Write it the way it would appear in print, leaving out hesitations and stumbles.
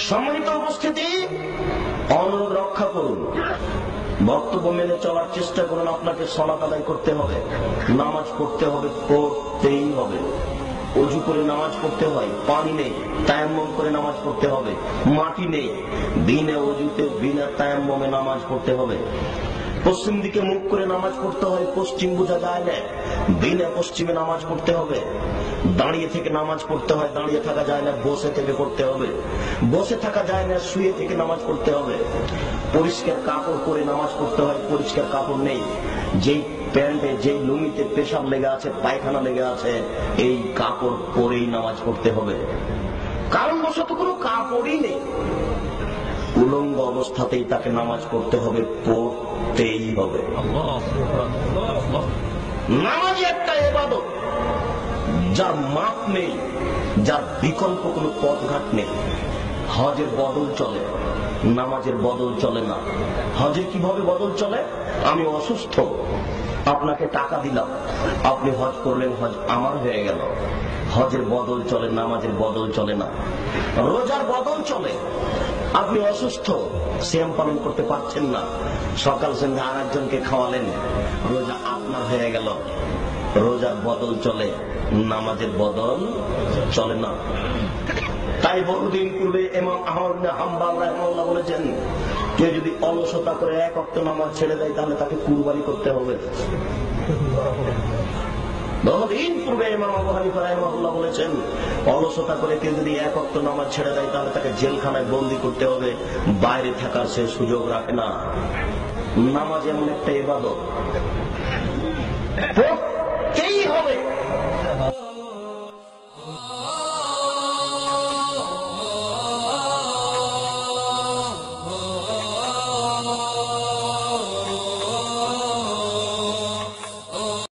সম্মানিত উপস্থিতি, অনুরোধ রক্ষা করুন, বক্তব্য মেনে চলার চেষ্টা করুন। আপনাকে সালাত আদায় করতে হবে, নামাজ পড়তে হবে, পড়তেই হবে। অজু করে নামাজ পড়তে হয়, পানি নেই, তায়াম্মুম করে নামাজ পড়তে হবে। মাটি নেই, বিনা অজুতে বিনা তায়াম্মুমে নামাজ পড়তে হবে। পশ্চিম দিকে মুখ করে নামাজ পড়তে হয়, পশ্চিম বোঝা যায় না, বিনা পশ্চিমে নামাজ পড়তে হবে। দাঁড়িয়ে থেকে নামাজ পড়তে হয়, দাঁড়িয়ে থাকা যায় না, বসে থেকে পড়তে হবে। বসে থাকা যায় না, শুয়ে থেকে নামাজ পড়তে হবে। পরিষ্কার কাপড় পরে নামাজ পড়তে হয়, পরিষ্কার কাপড় নেই। যেই প্যান্টে যেই লুঙ্গিতে পেশাব লেগে আছে, পায়খানা লেগে আছে, এই কাপড় পরেই নামাজ পড়তে হবে। কারণ বশত কোনো কাপড়ই নেই, উলঙ্গ অবস্থাতেই তাকে নামাজ পড়তে হবে, পড়তেই হবে। নামাজ একটা ইবাদত যার মাপ নেই, যার বিকল্প কোনো পথঘাট নেই। হজের বদল চলে, নামাজের বদল চলে না। হজে কিভাবে বদল চলে? আমি অসুস্থ, আপনাকে টাকা দিলাম, আপনি হজ করলেন, হজ আমার হয়ে গেল। হজের বদল চলে, নামাজের বদল চলে না। রোজার বদল চলে, আপনি অসুস্থ, সিয়াম পালন করতে পারছেন না, সকাল সন্ধ্যা আর একজনকে খাওয়ালেন, রোজা আপনার হয়ে গেল। রোজার বদল চলে, নামাজের বদল চলে না। তাই বহুদিন পূর্বে ইমাম আহমদ ইবনে হাম্বল রাহিমাহুল্লাহ বলেছেন, কেউ যদি অলসতা করে এক ওয়াক্ত নামাজ ছেড়ে দেয় তাহলে তাকে কুরবানি করতে হবে। বহুদিন পূর্বে ইমাম আবু হানিফা রাহিমাহুল্লাহ বলেছেন, অলসতা করে কেউ যদি এক ওয়াক্ত নামাজ ছেড়ে দেয় তাহলে তাকে জেলখানায় বন্দী করতে হবে, বাইরে থাকার সে সুযোগ রাখে না। নামাজ এমন একটা ইবাদত,